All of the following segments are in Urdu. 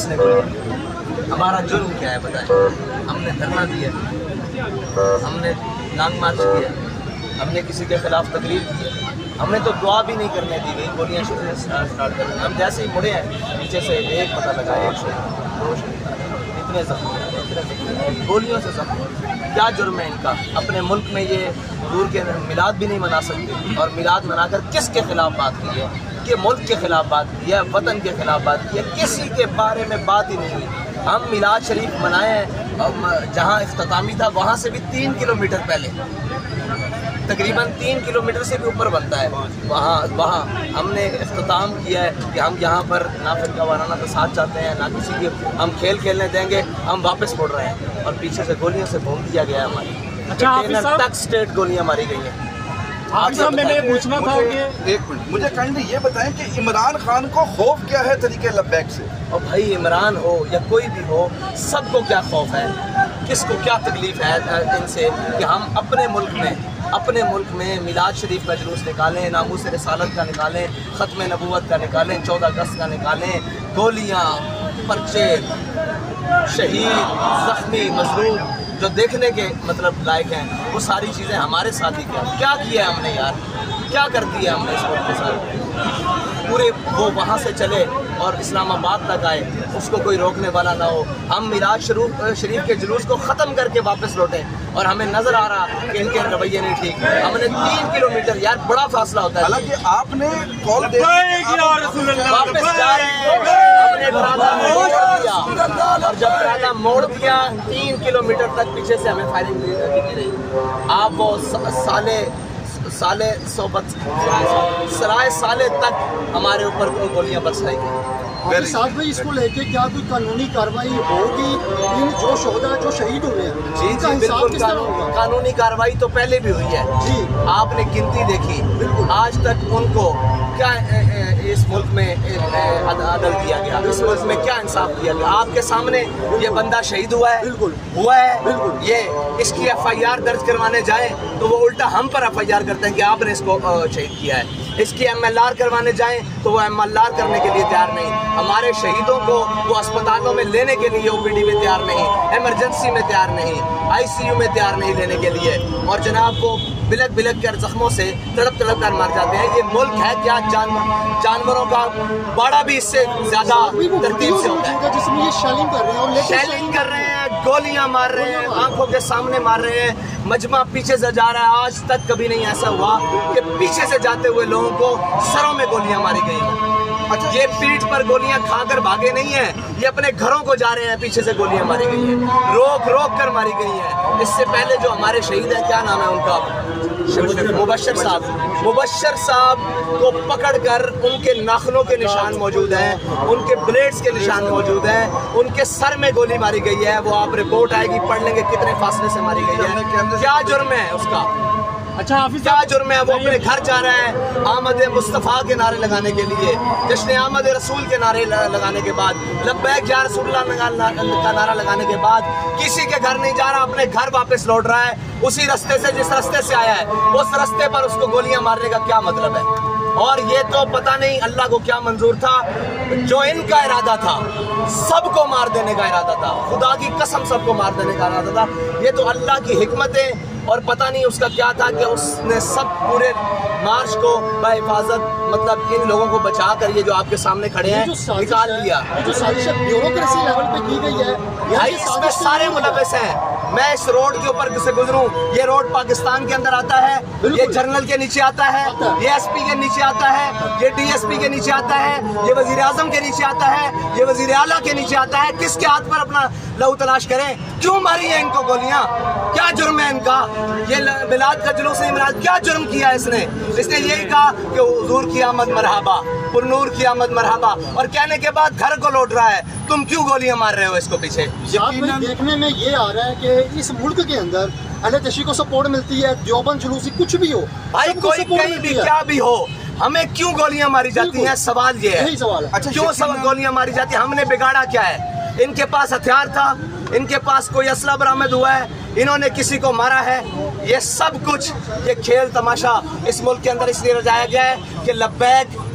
کس نے گولی؟ ہمارا جرم کیا ہے بتائیں؟ ہم نے دھرنا دیا، ہم نے لانگ مارچ کیا، ہم نے کسی کے خلاف تقریر کی، ہم نے تو دعا بھی نہیں کرنے دی گئی، گولیاں اسٹارٹ کر دیں۔ ہم جیسے ہی مڑے ہیں پیچھے سے ایک پتہ لگا، ایک شہید، دو شہید، اتنے زخمی، گولیوں سے زخمی۔ کیا جرم ہے ان کا؟ اپنے ملک میں یہ حضور کے میلاد بھی نہیں منا سکتے، اور میلاد منا کر کس کے خلاف بات کی ہے؟ کہ ملک کے خلاف بات کی ہے، وطن کے خلاف بات کی ہے، کسی کے بارے میں بات ہی نہیں ہوئی۔ ہم میلاد شریف منائے ہیں، جہاں اختتامی تھا وہاں سے بھی 3 کلومیٹر پہلے، تقریباً 3 کلومیٹر سے بھی اوپر بنتا ہے، وہاں ہم نے اختتام کیا ہے کہ ہم یہاں پر نہ فرقہ وارانہ کا ساتھ چاہتے ہیں، نہ کسی کی ہم کھیل کھیلنے دیں گے۔ ہم واپس مڑ رہے ہیں اور پیچھے سے گولیوں سے بھون دیا گیا ہے ہماری، کنٹینر تک اسٹریٹ گولیاں ماری گئی ہیں۔ حافظ صاحب میں نے پوچھنا تھا کہ ایک منٹ مجھے کائنڈلی یہ بتائیں کہ عمران خان کو خوف کیا ہے طریقے لبیک سے؟ اور بھائی عمران ہو یا کوئی بھی ہو، سب کو کیا خوف ہے، کس کو کیا تکلیف ہے ان سے کہ ہم اپنے ملک میں میلاد شریف کا جلوس نکالیں، ناموس رسالت کا نکالیں، ختم نبوت کا نکالیں، 14 اگست کا نکالیں، گولیاں، پرچے، شہید، زخمی، مظلوم جو دیکھنے کے مطلب لائق ہیں، وہ ساری چیزیں ہمارے ساتھ ہی کیا کیا ہے ہم نے یار، کیا کر دیا ہم نے اس وقت کے ساتھ؟ پورے وہ وہاں سے چلے اور اسلام آباد تک آئے، اس کو کوئی روکنے والا نہ ہو۔ ہم میلاد شریف کے جلوس کو ختم کر کے واپس لوٹیں اور ہمیں نظر آ رہا کہ ان کے رویے نہیں ٹھیک۔ ہم نے 3 کلومیٹر، یار بڑا فاصلہ ہوتا ہے، حالانکہ آپ نے کال دے واپس جا رہے ہیں، ہم نے ارادہ موڑ دیا، اور جب ارادہ موڑ دیا 3 کلومیٹر تک پیچھے سے ہمیں فائرنگ دی رہی۔ آپ وہ سالے صحبت سرائے سالے تک ہمارے اوپر گولیاں برسائی گئی۔ ساتھ میں اس کو لے کے کیا کوئی قانونی کارروائی ہوگی ان جو شہداء جو شہید ہوئے ہیں؟ جی جی بالکل، قانونی کارروائی تو پہلے بھی ہوئی ہے جی، آپ نے گنتی دیکھی، آج تک ان کو کیا اس ملک میں عدل دیا گیا، اس ملک میں کیا انصاف دیا گیا؟ آپ کے سامنے یہ بندہ شہید ہوا ہے، ہوا ہے، یہ اس کی FIR درج کروانے جائیں تو وہ الٹا ہم پر FIR کرتے ہیں کہ آپ نے اس کو شہید کیا ہے۔ اس کی MLR کروانے جائیں تو وہ MLR کرنے کے لیے تیار نہیں۔ ہمارے شہیدوں کو وہ اسپتالوں میں لینے کے لیے OPD میں تیار نہیں، ایمرجنسی میں تیار نہیں، ICU میں تیار نہیں لینے کے لیے، اور جناب وہ بلک کر زخموں سے تڑپ کر مر جاتے ہیں۔ یہ ملک ہے کیا جانوروں کا باڑا بھی اس سے زیادہ ترتیب سے ہوتا ہے۔ جس میں یہ شیلنگ کر رہے ہیں، گولیاں مار رہے ہیں، آنکھوں کے سامنے مار رہے ہیں، مجمع پیچھے سے جا رہا ہے۔ آج تک کبھی نہیں ایسا ہوا کہ پیچھے سے جاتے ہوئے لوگوں کو سروں میں گولیاں ماری گئی ہیں۔ یہ پیٹھ پر گولیاں کھا کر بھاگے نہیں ہیں، یہ اپنے گھروں کو جا رہے ہیں، پیچھے سے گولیاں ماری گئی ہیں، روک کر ماری گئی ہیں۔ اس سے پہلے جو ہمارے شہید ہیں، کیا نام ہے ان کا؟ مبشر صاحب کو پکڑ کر ان کے ناخنوں کے نشان موجود ہیں، ان کے بلیڈز کے نشان موجود ہیں، ان کے سر میں گولی ماری گئی ہے۔ وہ آپ رپورٹ آئے گی، پڑھ لیں گے کتنے فاصلے سے ماری گئی ہے، کیا جرم ہے اس کا، اچھا حافظ کیا جرم ہے؟ وہ اپنے گھر جا رہا ہے آمد مصطفیٰ کے نعرے لگانے کے لیے، جشن آمد رسول کے نعرے لگانے کے بعد، لبیک یا رسول اللہ کا نعرہ لگانے کے بعد کسی کے گھر نہیں جا رہا، اپنے گھر واپس لوٹ رہا ہے اسی رستے سے جس رستے سے آیا ہے۔ اس رستے پر اس کو گولیاں مارنے کا کیا مطلب ہے؟ اور یہ تو پتہ نہیں اللہ کو کیا منظور تھا، جو ان کا ارادہ تھا سب کو مار دینے کا ارادہ تھا، خدا کی قسم سب کو مار دینے کا ارادہ تھا۔ یہ تو اللہ کی حکمتیں، اور پتہ نہیں اس کا کیا تھا کہ اس نے سب پورے مارچ کو بحفاظت مطلب ان لوگوں کو بچا کر یہ جو آپ کے سامنے کھڑے ہیں نکال لیا۔ جو سازش بیوروکریسی لیول پہ کی گئی ہے، بھائی اس میں سارے ملوث ہیں۔ میں اس روڈ کے اوپر سے گزروں، یہ روڈ پاکستان کے اندر آتا ہے، یہ جنرل کے نیچے آتا ہے، یہ SP کے نیچے آتا ہے، یہ DSP کے نیچے آتا ہے، یہ وزیر اعظم کے نیچے آتا ہے، یہ وزیر اعلیٰ کے نیچے آتا ہے۔ کس کے ہاتھ پر اپنا لہو تلاش کریں؟ کیوں ماری ہیں ان کو گولیاں؟ کیا جرم ہے ان کا؟ یہ میلاد کا جلوس نہیں مراد، کیا جرم کیا اس نے یہی کہا کہ حضور کی آمد مرحبا، پر نور کی آمد مرحبا، اور کہنے کے بعد گھر کو لوٹ رہا ہے۔ تم کیوں گولیاں مار رہے ہو اس کو پیچھے؟ دیکھنے میں یہ آ رہا ہے کہ اس ملک کے اندر اہل تشیع کو سپورٹ ملتی ہے، دیوبند جلوسی کچھ بھی ہو، بھائی کوئی کہیں بھی کیا بھی ہو، ہمیں کیوں گولیاں ماری جاتی ہیں؟ سوال یہ ہے کیوں گولیاں ماری جاتی ہیں؟ ہم نے بگاڑا کیا ہے؟ ان کے پاس ہتھیار تھا، ان کے پاس کوئی اسلحہ برآمد ہوا ہے، انہوں نے کسی کو مارا ہے؟ یہ سب کچھ یہ کھیل تماشا اس ملک کے اندر اس لیے رچایا گیا ہے کہ لبیک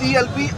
TLP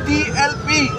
TLP